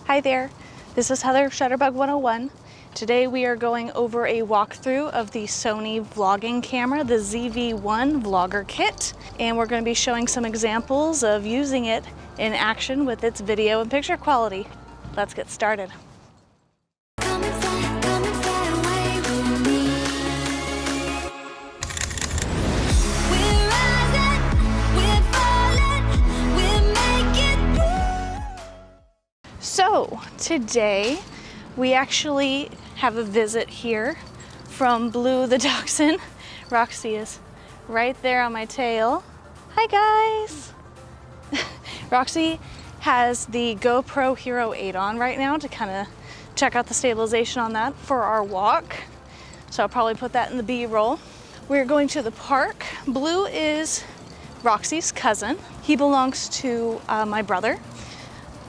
Hi there, this is Heather Shutterbug 101. Today we are going over a walkthrough of the Sony vlogging camera, the ZV-1 Vlogger Kit, and we're going to be showing some examples of using it in action with its video and picture quality. Let's get started. So today we actually have a visit here from Blue the Dachshund. Roxy is right there on my tail. Hi guys! Roxy has the GoPro Hero 8 on right now to kind of check out the stabilization on that for our walk. So I'll probably put that in the B-roll. We're going to the park. Blue is Roxy's cousin. He belongs to my brother.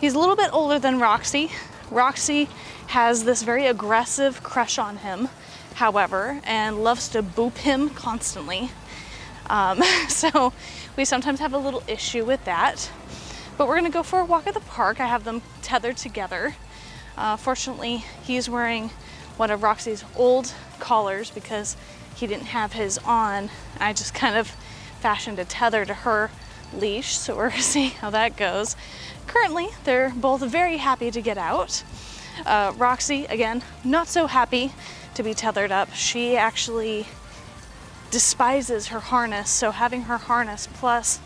He's a little bit older than Roxy. Roxy has this very aggressive crush on him, however, and loves to boop him constantly. So we sometimes have a little issue with that. But we're gonna go for a walk at the park. I have them tethered together. Fortunately, he's wearing one of Roxy's old collars because he didn't have his on. I just kind of fashioned a tether to her leash, so we're gonna see how that goes. Currently, they're both very happy to get out. Roxy, again, not so happy to be tethered up. She actually despises her harness, so having her harness plus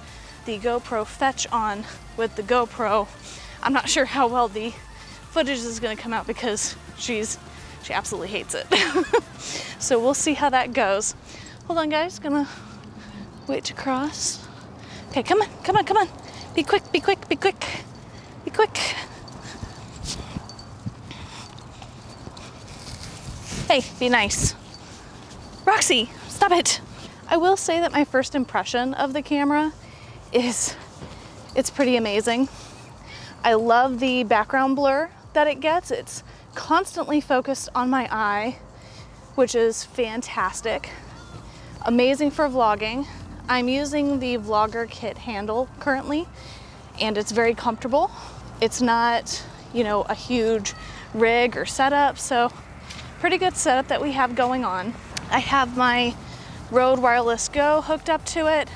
the GoPro fetch on with the GoPro, I'm not sure how well the footage is gonna come out because she absolutely hates it. So we'll see how that goes. Hold on guys, gonna wait to cross. Okay, come on, come on, come on. Be quick, be quick, be quick. Be quick. Hey, be nice. Roxy, stop it. I will say that my first impression of the camera is it's pretty amazing. I love the background blur that it gets. It's constantly focused on my eye, which is fantastic. Amazing for vlogging. I'm using the Vlogger Kit handle currently, and it's very comfortable. It's not, you know, a huge rig or setup, so pretty good setup that we have going on. I have my Rode Wireless Go hooked up to it,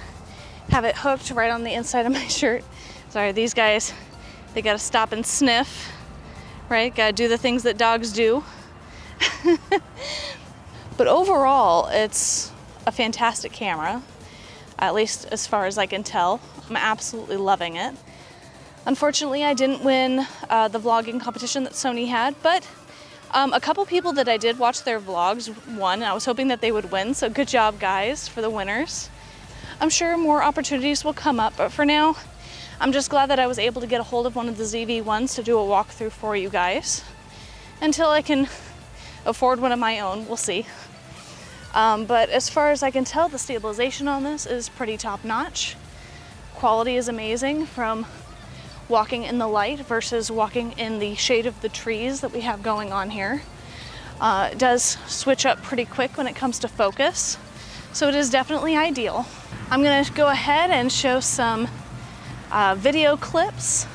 have it hooked right on the inside of my shirt. Sorry, these guys, they gotta stop and sniff, right? Gotta do the things that dogs do. But overall, it's a fantastic camera, at least as far as I can tell. I'm absolutely loving it. Unfortunately, I didn't win the vlogging competition that Sony had, but a couple people that I did watch their vlogs won, and I was hoping that they would win, so good job guys for the winners. I'm sure more opportunities will come up, but for now, I'm just glad that I was able to get a hold of one of the ZV-1s to do a walkthrough for you guys. Until I can afford one of my own, we'll see. But as far as I can tell, the stabilization on this is pretty top-notch. Quality is amazing from walking in the light versus walking in the shade of the trees that we have going on here. It does switch up pretty quick when it comes to focus, so it is definitely ideal. I'm gonna go ahead and show some video clips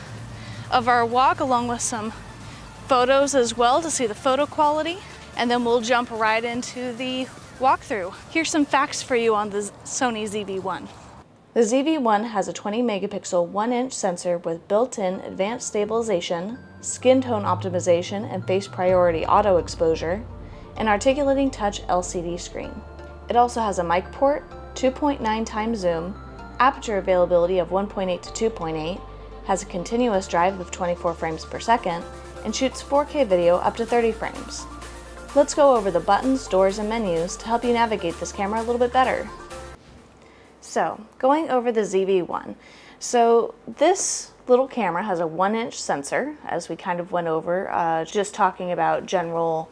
of our walk along with some photos as well to see the photo quality, and then we'll jump right into the walkthrough. Here's some facts for you on the Sony ZV-1. The ZV-1 has a 20 megapixel 1-inch sensor with built-in advanced stabilization, skin tone optimization and face priority auto exposure, and articulating touch LCD screen. It also has a mic port, 2.9 times zoom, aperture availability of 1.8 to 2.8, has a continuous drive of 24 frames per second, and shoots 4K video up to 30 frames. Let's go over the buttons, doors, and menus to help you navigate this camera a little bit better. So, going over the ZV-1. So this little camera has a 1-inch sensor, as we kind of went over, just talking about general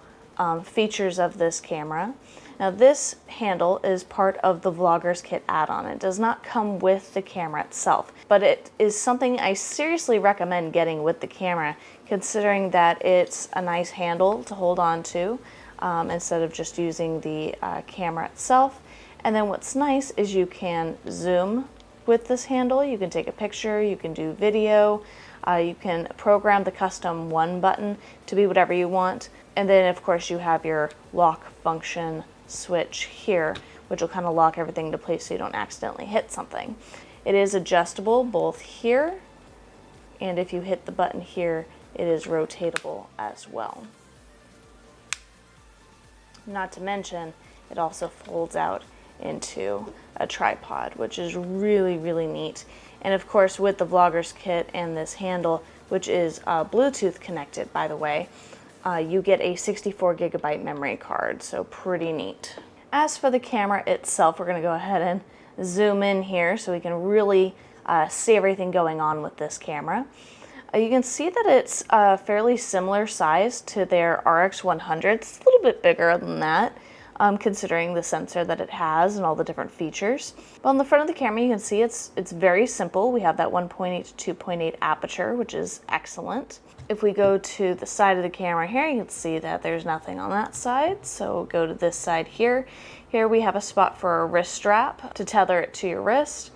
features of this camera. Now this handle is part of the Vlogger's Kit add-on. It does not come with the camera itself, but it is something I seriously recommend getting with the camera, considering that it's a nice handle to hold on to instead of just using the camera itself. And then what's nice is you can zoom with this handle. You can take a picture, you can do video, You can program the custom 1 button to be whatever you want. And then of course you have your lock function switch here, which will kind of lock everything into place so you don't accidentally hit something. It is adjustable both here, and if you hit the button here, it is rotatable as well. Not to mention, it also folds out into a tripod, which is really, really neat. And of course, with the Vlogger's Kit and this handle, which is Bluetooth connected, by the way, you get a 64GB memory card, so pretty neat. As for the camera itself, we're going to go ahead and zoom in here so we can really see everything going on with this camera. You can see that it's a fairly similar size to their RX100. It's a little bit bigger than that, considering the sensor that it has and all the different features. But on the front of the camera, you can see it's very simple. We have that 1.8 to 2.8 aperture, which is excellent. If we go to the side of the camera here, you can see that there's nothing on that side. So go to this side here. Here we have a spot for a wrist strap to tether it to your wrist.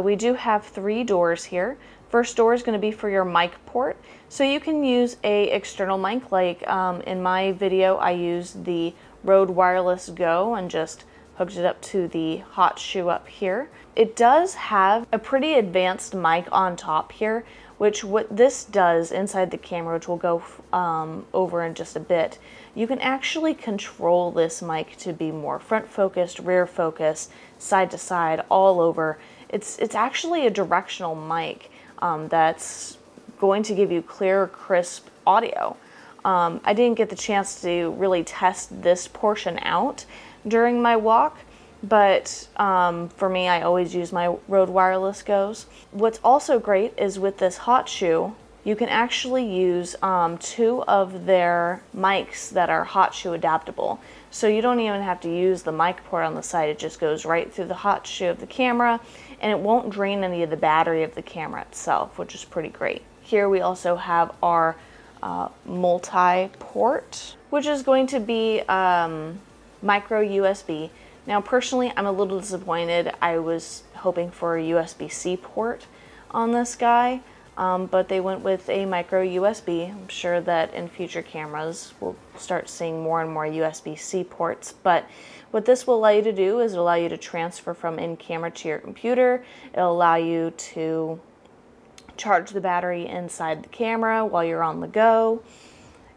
We do have 3 doors here. First door is going to be for your mic port. So you can use a external mic, like in my video I used the Rode Wireless Go and just hooked it up to the hot shoe up here. It does have a pretty advanced mic on top here, which what this does inside the camera, which we'll go over in just a bit, you can actually control this mic to be more front focused, rear focused, side to side, all over. It's actually a directional mic that's going to give you clear, crisp audio. I didn't get the chance to really test this portion out during my walk, but for me, I always use my Rode Wireless Goes. What's also great is with this hot shoe, you can actually use 2 of their mics that are hot shoe adaptable. So you don't even have to use the mic port on the side. It just goes right through the hot shoe of the camera, and it won't drain any of the battery of the camera itself, which is pretty great. Here we also have our multi-port, which is going to be micro USB. Now personally, I'm a little disappointed. I was hoping for a USB-C port on this guy, but they went with a micro USB. I'm sure that in future cameras we'll start seeing more and more USB-C ports, but what this will allow you to do is it'll allow you to transfer from in-camera to your computer. It'll allow you to charge the battery inside the camera while you're on the go.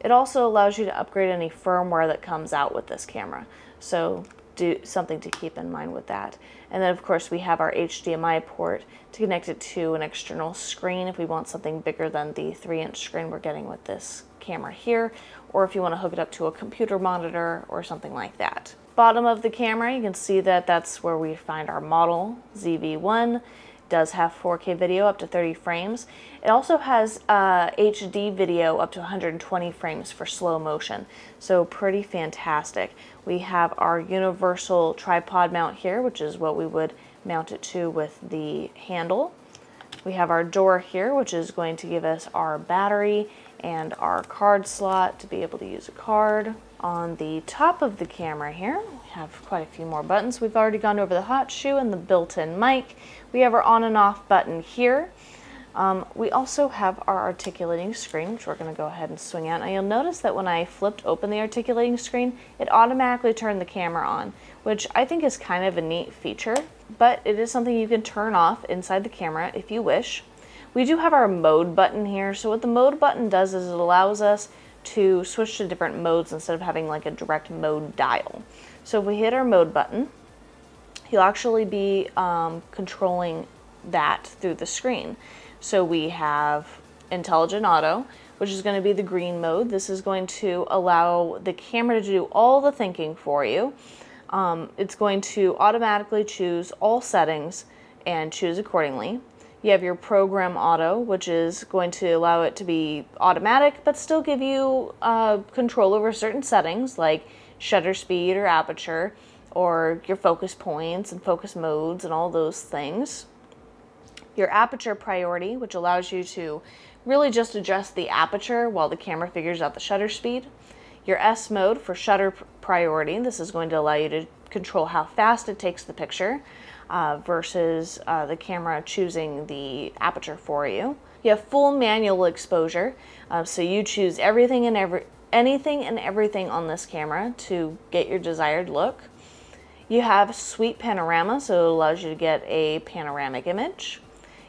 It also allows you to upgrade any firmware that comes out with this camera, so do something to keep in mind with that. And then of course we have our HDMI port to connect it to an external screen if we want something bigger than the 3-inch screen we're getting with this camera here, or if you want to hook it up to a computer monitor or something like that. Bottom of the camera, you can see that that's where we find our model ZV-1. Does have 4K video up to 30 frames. It also has HD video up to 120 frames for slow motion, so pretty fantastic. We have our universal tripod mount here, which is what we would mount it to with the handle. We have our door here, which is going to give us our battery and our card slot to be able to use a card. On the top of the camera here, we have quite a few more buttons. We've already gone over the hot shoe and the built-in mic. We have our on and off button here. We also have our articulating screen, which we're going to go ahead and swing out. Now you'll notice that when I flipped open the articulating screen, it automatically turned the camera on, which I think is kind of a neat feature, but it is something you can turn off inside the camera if you wish. We do have our mode button here. So what the mode button does is it allows us to switch to different modes instead of having like a direct mode dial. So if we hit our mode button, you'll actually be controlling that through the screen. So we have Intelligent Auto, which is going to be the green mode. This is going to allow the camera to do all the thinking for you. It's going to automatically choose all settings and choose accordingly. You have your Program Auto, which is going to allow it to be automatic, but still give you control over certain settings like shutter speed or aperture, or your focus points and focus modes and all those things. Your aperture priority, which allows you to really just adjust the aperture while the camera figures out the shutter speed. Your S mode for shutter priority. This is going to allow you to control how fast it takes the picture versus the camera choosing the aperture for you. You have full manual exposure, so you choose anything and everything on this camera to get your desired look. You have sweep panorama, so it allows you to get a panoramic image.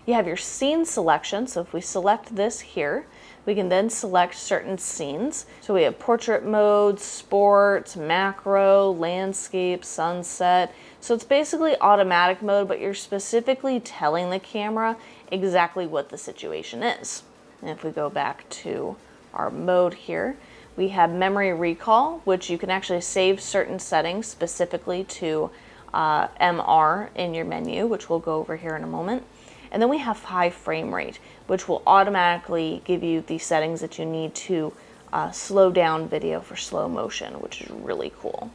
You have your scene selection, so if we select this here, we can then select certain scenes. So we have portrait mode, sports, macro, landscape, sunset. So it's basically automatic mode, but you're specifically telling the camera exactly what the situation is. And if we go back to our mode here, we have memory recall, which you can actually save certain settings specifically to MR in your menu, which we'll go over here in a moment. And then we have high frame rate, which will automatically give you the settings that you need to slow down video for slow motion, which is really cool.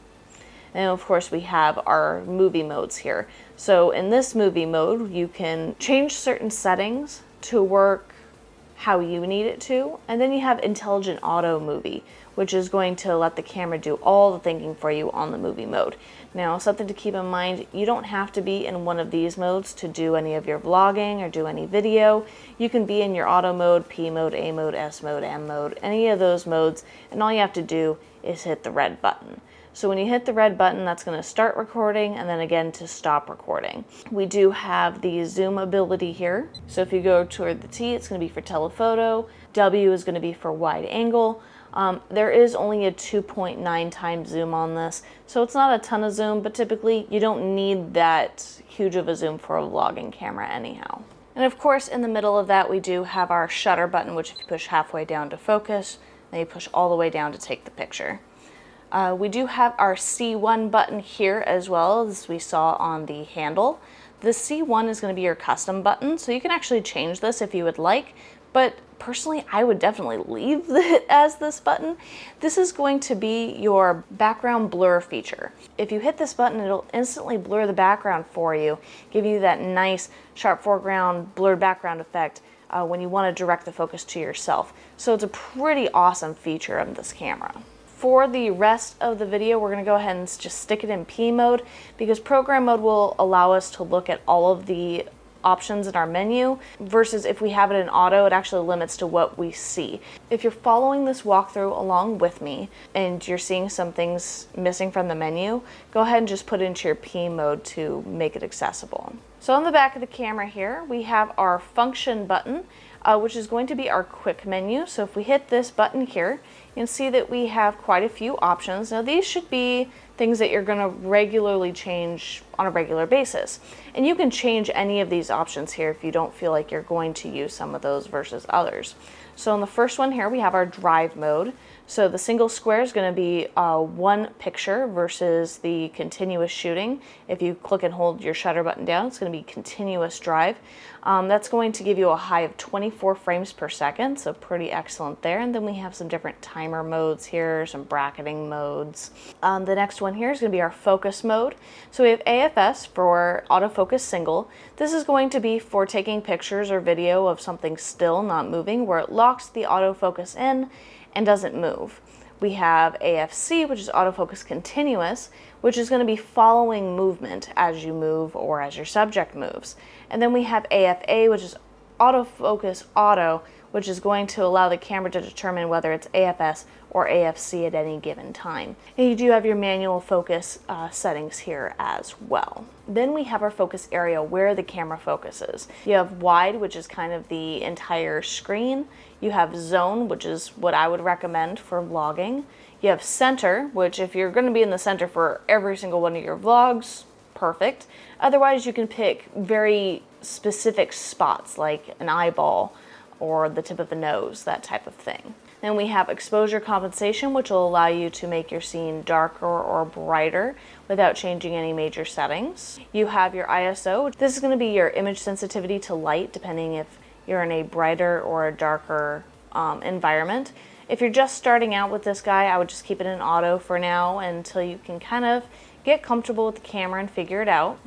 And of course we have our movie modes here. So in this movie mode, you can change certain settings to work how you need it to. And then you have intelligent auto movie, which is going to let the camera do all the thinking for you on the movie mode. Now, something to keep in mind, you don't have to be in one of these modes to do any of your vlogging or do any video. You can be in your auto mode, P mode, A mode, S mode, M mode, any of those modes, and all you have to do is hit the red button. So when you hit the red button, that's going to start recording, and then again to stop recording. We do have the zoom ability here. So if you go toward the T, it's going to be for telephoto. W is going to be for wide angle. There is only a 2.9 times zoom on this, so it's not a ton of zoom, but typically you don't need that huge of a zoom for a vlogging camera anyhow. And of course, in the middle of that, we do have our shutter button, which if you push halfway down to focus, then you push all the way down to take the picture. We do have our C1 button here as well, as we saw on the handle. The C1 is going to be your custom button, so you can actually change this if you would like, but personally, I would definitely leave it as this button. This is going to be your background blur feature. If you hit this button, it'll instantly blur the background for you, give you that nice sharp foreground, blurred background effect when you want to direct the focus to yourself. So it's a pretty awesome feature of this camera. For the rest of the video, we're going to go ahead and just stick it in P mode, because program mode will allow us to look at all of the options in our menu, versus if we have it in auto, it actually limits to what we see. If you're following this walkthrough along with me and you're seeing some things missing from the menu, go ahead and just put it into your P mode to make it accessible. So on the back of the camera here, we have our function button, which is going to be our quick menu. So if we hit this button here, you can see that we have quite a few options. Now these should be things that you're going to regularly change on a regular basis. And you can change any of these options here if you don't feel like you're going to use some of those versus others. So in the first one here, we have our drive mode. So the single square is going to be one picture versus the continuous shooting. If you click and hold your shutter button down, it's going to be continuous drive. That's going to give you a high of 24 frames per second, so pretty excellent there. And then we have some different timer modes here, some bracketing modes. The next one here is going to be our focus mode. So we have AFS for autofocus single. This is going to be for taking pictures or video of something still, not moving, where it locks the autofocus in and doesn't move. We have AFC, which is autofocus continuous, which is going to be following movement as you move or as your subject moves. And then we have AFA, which is autofocus auto, which is going to allow the camera to determine whether it's AFS or AFC at any given time. And you do have your manual focus settings here as well. Then we have our focus area where the camera focuses. You have wide, which is kind of the entire screen. You have zone, which is what I would recommend for vlogging. You have center, which if you're going to be in the center for every single one of your vlogs, perfect. Otherwise, you can pick very specific spots like an eyeball or the tip of the nose, that type of thing. Then we have exposure compensation, which will allow you to make your scene darker or brighter without changing any major settings. You have your ISO. This is going to be your image sensitivity to light, depending if you're in a brighter or a darker environment. If you're just starting out with this guy, I would just keep it in auto for now until you can kind of get comfortable with the camera and figure it out.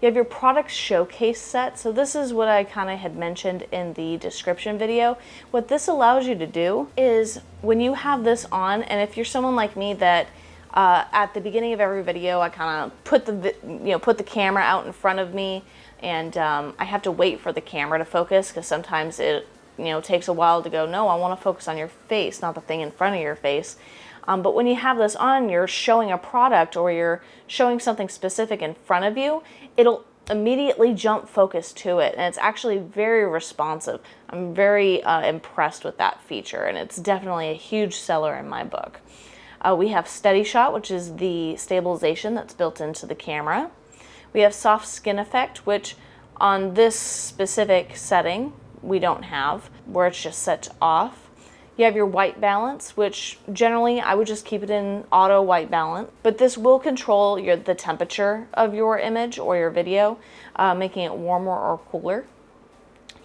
You have your product showcase set. So this is what I kind of had mentioned in the description video. What this allows you to do is when you have this on, and if you're someone like me that at the beginning of every video, I kind of put the camera out in front of me, and I have to wait for the camera to focus because sometimes takes a while to go, no, I want to focus on your face, not the thing in front of your face. But when you have this on, you're showing a product or you're showing something specific in front of you, it'll immediately jump focus to it, and it's actually very responsive. I'm very impressed with that feature, and it's definitely a huge seller in my book. We have Steady Shot, which is the stabilization that's built into the camera. We have Soft Skin Effect, which on this specific setting we don't have, where it's just set to off. You have your white balance, which generally I would just keep it in auto white balance, but this will control the temperature of your image or your video, making it warmer or cooler.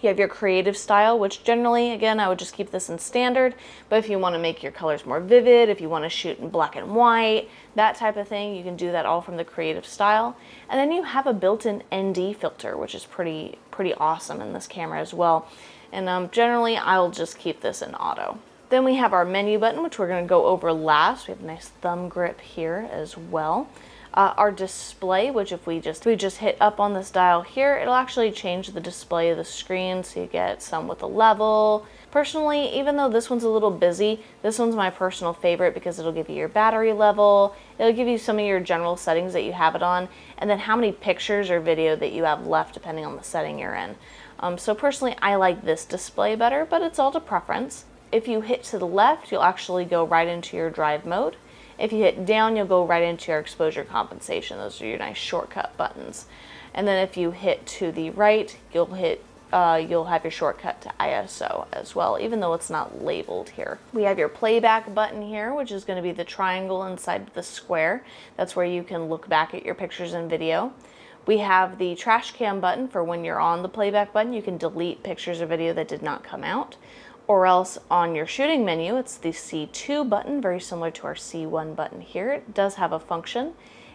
You have your creative style, which generally, again, I would just keep this in standard, but if you want to make your colors more vivid, if you want to shoot in black and white, that type of thing, you can do that all from the creative style. And then you have a built-in ND filter, which is pretty awesome in this camera as well. And generally, I'll just keep this in auto. Then we have our menu button, which we're going to go over last. We have a nice thumb grip here as well. Our display, which if we just hit up on this dial here, it'll actually change the display of the screen, so you get some with a level. Personally, even though this one's a little busy, this one's my personal favorite because it'll give you your battery level, it'll give you some of your general settings that you have it on, and then how many pictures or video that you have left depending on the setting you're in. So personally, I like this display better, but it's all to preference. If you hit to the left, you'll actually go right into your drive mode. If you hit down, you'll go right into your exposure compensation. Those are your nice shortcut buttons. And then if you hit to the right, you'll have your shortcut to ISO as well, even though it's not labeled here. We have your playback button here, which is going to be the triangle inside the square. That's where you can look back at your pictures and video. We have the trash can button for when you're on the playback button, you can delete pictures or video that did not come out. Or else on your shooting menu, it's the C2 button, very similar to our C1 button here. It does have a function.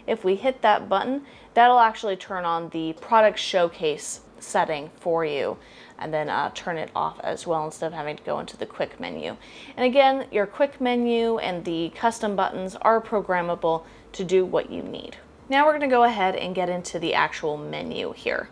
If we hit that button, that'll actually turn on the product showcase setting for you, and then turn it off as well instead of having to go into the quick menu. And again, your quick menu and the custom buttons are programmable to do what you need. Now we're going to go ahead and get into the actual menu here.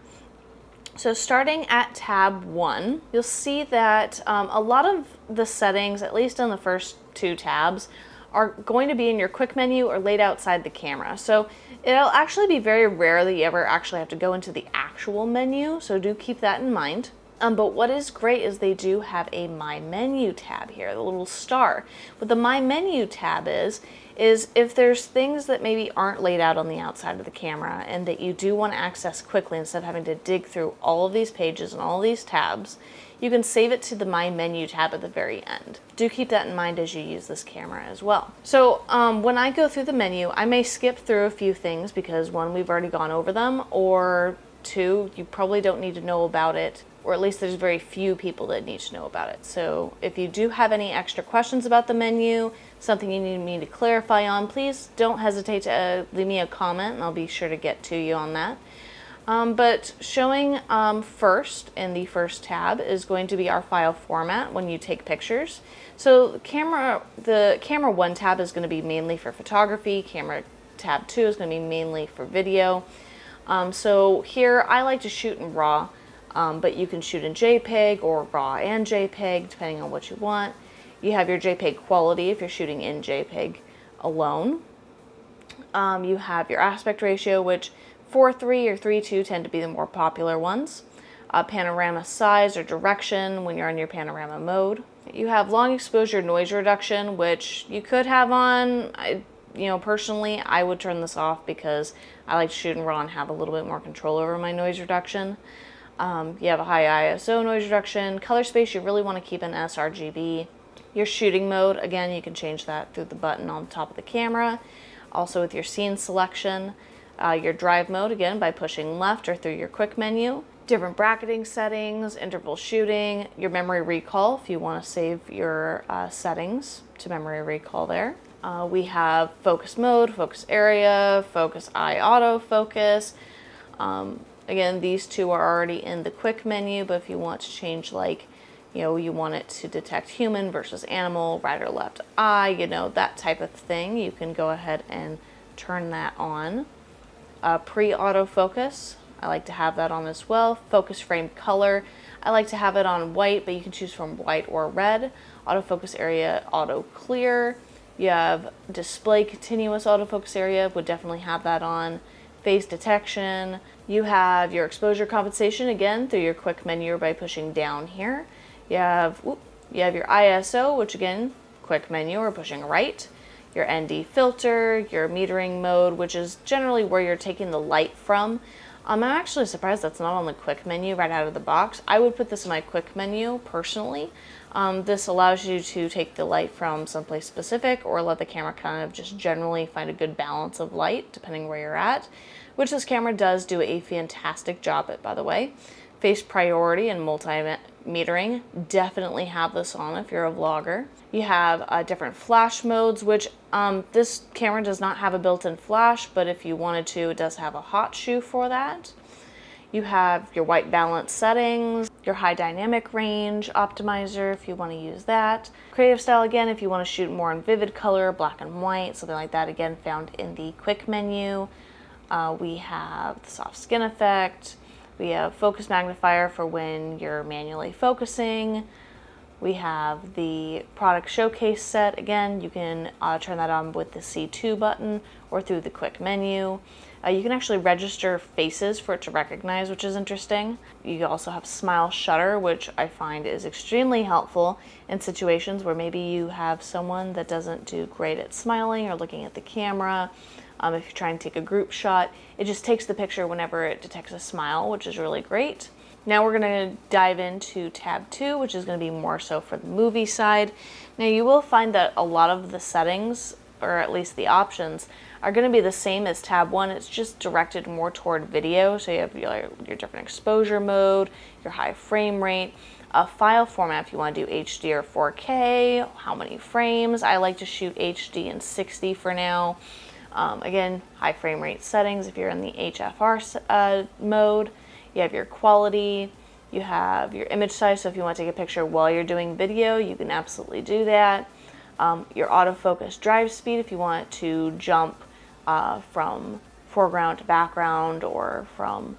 So starting at tab 1, you'll see that a lot of the settings, at least in the first 2 tabs, are going to be in your quick menu or laid outside the camera. So it'll actually be very rare that you ever actually have to go into the actual menu, so do keep that in mind. But what is great is they do have a My Menu tab here, the little star. What the My Menu tab is if there's things that maybe aren't laid out on the outside of the camera and that you do want to access quickly instead of having to dig through all of these pages and all of these tabs, you can save it to the My Menu tab at the very end. Do keep that in mind as you use this camera as well. So when I go through the menu, I may skip through a few things because 1, we've already gone over them, or 2, you probably don't need to know about it, or at least there's very few people that need to know about it. So if you do have any extra questions about the menu, something you need me to clarify on, please don't hesitate to leave me a comment and I'll be sure to get to you on that. But showing first in the first tab is going to be our file format when you take pictures. So the camera 1 tab is going to be mainly for photography, camera tab 2 is going to be mainly for video. So here I like to shoot in RAW, but you can shoot in JPEG or RAW and JPEG depending on what you want. You have your JPEG quality if you're shooting in JPEG alone. You have your aspect ratio, which 4:3 or 3:2 tend to be the more popular ones. Panorama size or direction when you're in your panorama mode. You have long exposure noise reduction, which you could have on. Personally, I would turn this off because I like to shoot in RAW and have a little bit more control over my noise reduction. You have a high ISO noise reduction. Color space, you really want to keep in sRGB. Your shooting mode, again, you can change that through the button on the top of the camera. Also with your scene selection. Your drive mode, again, by pushing left or through your quick menu. Different bracketing settings, interval shooting, your memory recall if you want to save your settings to memory recall there. We have focus mode, focus area, focus eye autofocus. Again, these 2 are already in the quick menu, but if you want to change, like, you want it to detect human versus animal, right or left eye, that type of thing, you can go ahead and turn that on. Pre-autofocus, I like to have that on as well. Focus frame color, I like to have it on white, but you can choose from white or red. Autofocus area, auto clear. You have display continuous autofocus area, would definitely have that on. Face detection. You have your exposure compensation, again, through your quick menu by pushing down here. You have your ISO, which again, quick menu or pushing right. Your ND filter, your metering mode, which is generally where you're taking the light from. I'm actually surprised that's not on the quick menu right out of the box. I would put this in my quick menu personally. This allows you to take the light from someplace specific or let the camera kind of just generally find a good balance of light depending where you're at, which this camera does do a fantastic job at, by the way. Face priority and multi-metering, definitely have this on if you're a vlogger. You have different flash modes, which this camera does not have a built-in flash, but if you wanted to, it does have a hot shoe for that. You have your white balance settings, your high dynamic range optimizer if you want to use that. Creative style, again, if you want to shoot more in vivid color, black and white, something like that, again, found in the quick menu. We have the soft skin effect. We have focus magnifier for when you're manually focusing. We have the product showcase set. Again, you can turn that on with the C2 button or through the quick menu. You can actually register faces for it to recognize, which is interesting. You also have smile shutter, which I find is extremely helpful in situations where maybe you have someone that doesn't do great at smiling or looking at the camera. If you're trying to take a group shot, it just takes the picture whenever it detects a smile, which is really great. Now we're going to dive into tab 2, which is going to be more so for the movie side. Now you will find that a lot of the settings, or at least the options, are going to be the same as tab 1. It's just directed more toward video. So you have your different exposure mode, your high frame rate, file format if you want to do HD or 4K, how many frames. I like to shoot HD and 60 for now. Again, high frame rate settings if you're in the HFR mode. You have your quality, you have your image size, so if you want to take a picture while you're doing video, you can absolutely do that. Your autofocus drive speed if you want to jump from foreground to background or from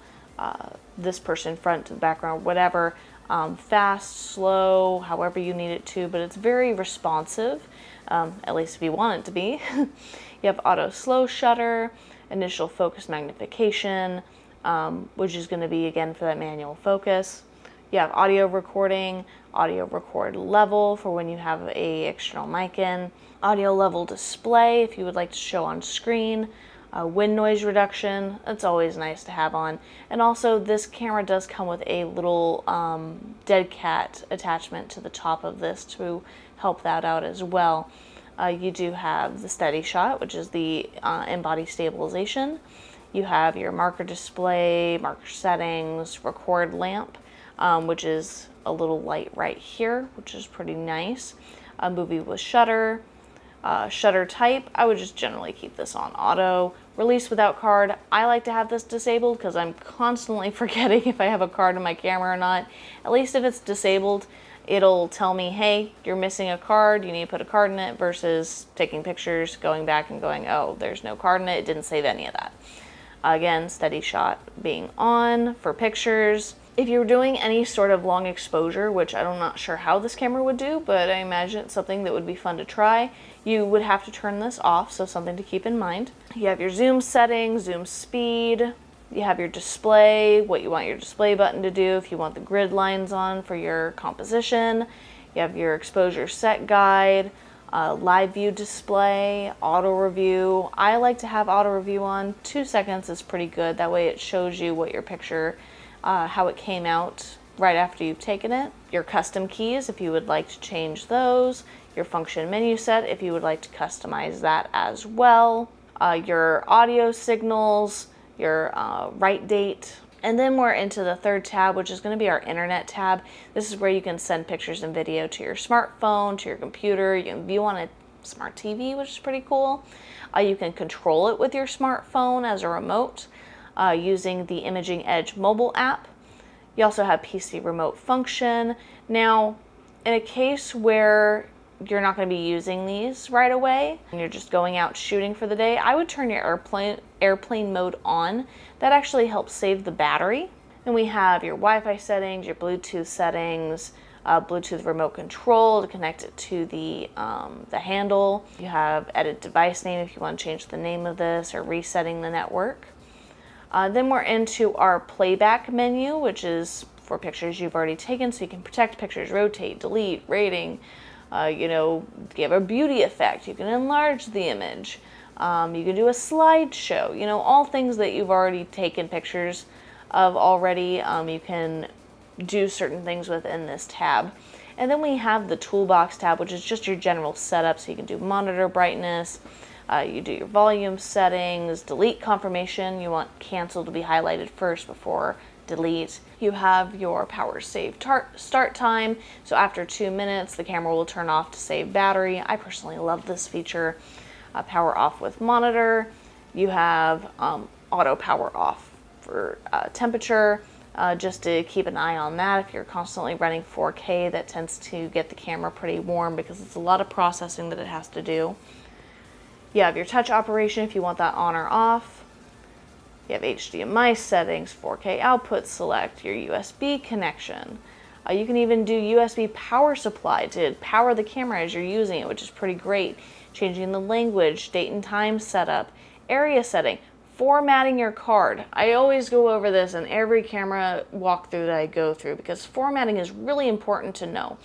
this person front to the background, whatever. Fast, slow, however you need it to, but it's very responsive, at least if you want it to be. You have auto slow shutter, initial focus magnification, which is going to be again for that manual focus. You have audio recording, audio record level for when you have a external mic in, audio level display if you would like to show on screen, wind noise reduction, that's always nice to have on. And also this camera does come with a little dead cat attachment to the top of this to help that out as well. You do have the steady shot, which is the in-body stabilization. You have your marker display, marker settings, record lamp, which is a little light right here, which is pretty nice. A movie with shutter. Shutter type, I would just generally keep this on auto. Release without card, I like to have this disabled because I'm constantly forgetting if I have a card in my camera or not. At least if it's disabled, it'll tell me, hey, you're missing a card, you need to put a card in it, versus taking pictures, going back and going, oh, there's no card in it, it didn't save any of that. Again, steady shot being on for pictures. If you're doing any sort of long exposure, which I'm not sure how this camera would do, but I imagine it's something that would be fun to try, you would have to turn this off, so something to keep in mind. You have your zoom settings, zoom speed. You have your display, what you want your display button to do, if you want the grid lines on for your composition. You have your exposure set guide, live view display, auto review. I like to have auto review on. 2 seconds is pretty good. That way it shows you what your picture, how it came out right after you've taken it. Your custom keys, if you would like to change those. Your function menu set, if you would like to customize that as well. Your audio signals, your write date, and then we're into the third tab, which is going to be our internet tab. This is where you can send pictures and video to your smartphone, to your computer. You can view on a smart TV, which is pretty cool. You can control it with your smartphone as a remote using the Imaging Edge mobile app. You also have PC remote function. Now, in a case where you're not going to be using these right away and you're just going out shooting for the day, I would turn your airplane mode on. That actually helps save the battery. Then we have your Wi-Fi settings, your Bluetooth settings, Bluetooth remote control to connect it to the handle. You have edit device name if you want to change the name of this or resetting the network. Then we're into our playback menu, which is for pictures you've already taken, so you can protect pictures, rotate, delete, rating. You know, give a beauty effect. You can enlarge the image. You can do a slideshow. You know, all things that you've already taken pictures of already. You can do certain things within this tab. And then we have the toolbox tab, which is just your general setup. So you can do monitor brightness. You do your volume settings, delete confirmation. You want cancel to be highlighted first before delete. You have your power save start time. So after 2 minutes, the camera will turn off to save battery. I personally love this feature. Power off with monitor. You have auto power off for temperature, just to keep an eye on that. If you're constantly running 4K, that tends to get the camera pretty warm because it's a lot of processing that it has to do. You have your touch operation if you want that on or off. You have HDMI settings, 4K output select, your USB connection. You can even do USB power supply to power the camera as you're using it, which is pretty great. Changing the language, date and time setup, area setting, formatting your card. I always go over this in every camera walkthrough that I go through because formatting is really important to know.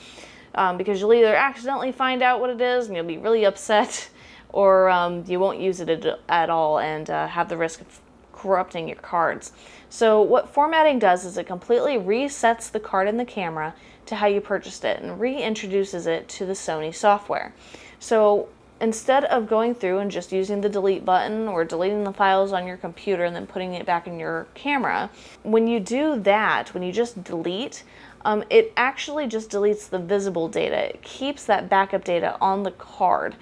Because you'll either accidentally find out what it is and you'll be really upset, or you won't use it at all and have the risk of corrupting your cards. So what formatting does is it completely resets the card in the camera to how you purchased it and reintroduces it to the Sony software. So instead of going through and just using the delete button or deleting the files on your computer and then putting it back in your camera, when you do that, when you just delete, it actually just deletes the visible data. It keeps that backup data on the card.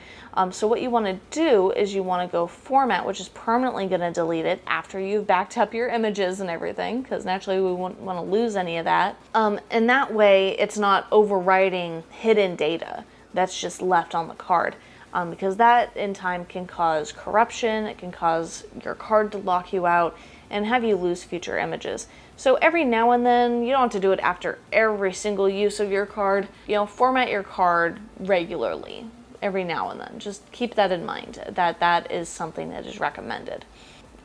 So what you want to do is you want to go format, which is permanently going to delete it after you've backed up your images and everything, because naturally we won't want to lose any of that. And that way it's not overwriting hidden data that's just left on the card. Because that in time can cause corruption, it can cause your card to lock you out and have you lose future images. So every now and then, you don't have to do it after every single use of your card. You know, format your card regularly, every now and then. Just keep that in mind, that is something that is recommended.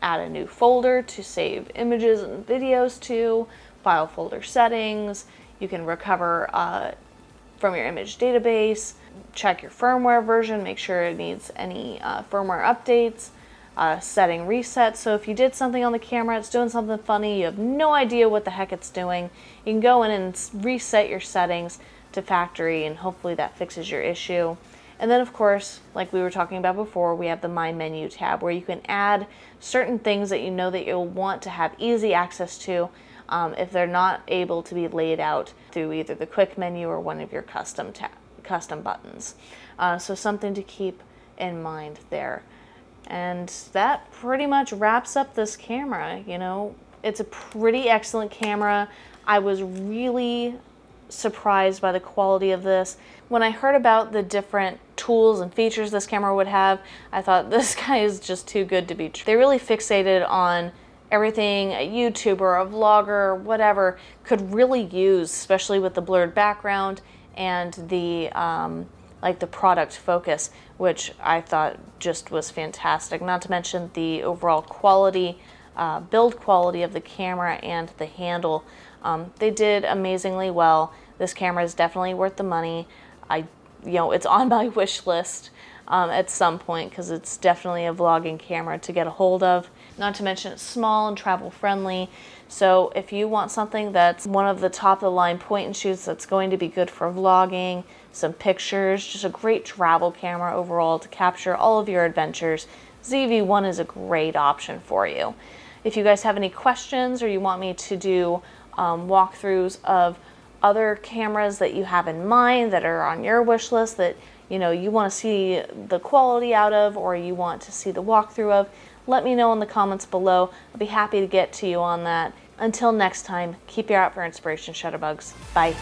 Add a new folder to save images and videos to, file folder settings. You can recover from your image database, check your firmware version, make sure it needs any firmware updates, setting reset. So if you did something on the camera, it's doing something funny, you have no idea what the heck it's doing, you can go in and reset your settings to factory and hopefully that fixes your issue. And then of course, like we were talking about before, we have the My Menu tab where you can add certain things that you know that you'll want to have easy access to if they're not able to be laid out through either the quick menu or one of your custom buttons. So something to keep in mind there. And that pretty much wraps up this camera. You know, it's a pretty excellent camera. I was really surprised by the quality of this. When I heard about the different tools and features this camera would have, I thought this guy is just too good to be true. They really fixated on everything a YouTuber, a vlogger, whatever could really use, especially with the blurred background and the like the product focus, which I thought just was fantastic. Not to mention the overall quality, build quality of the camera and the handle. They did amazingly well. This camera is definitely worth the money. It's on my wish list at some point because it's definitely a vlogging camera to get a hold of. Not to mention it's small and travel friendly. So if you want something that's one of the top of the line point and shoots that's going to be good for vlogging, some pictures, just a great travel camera overall to capture all of your adventures, ZV-1 is a great option for you. If you guys have any questions or you want me to do walkthroughs of other cameras that you have in mind that are on your wish list that you want to see the quality out of or you want to see the walkthrough of, let me know in the comments below. I'll be happy to get to you on that. Until next time, keep your eye out for inspiration, Shutterbugs. Bye.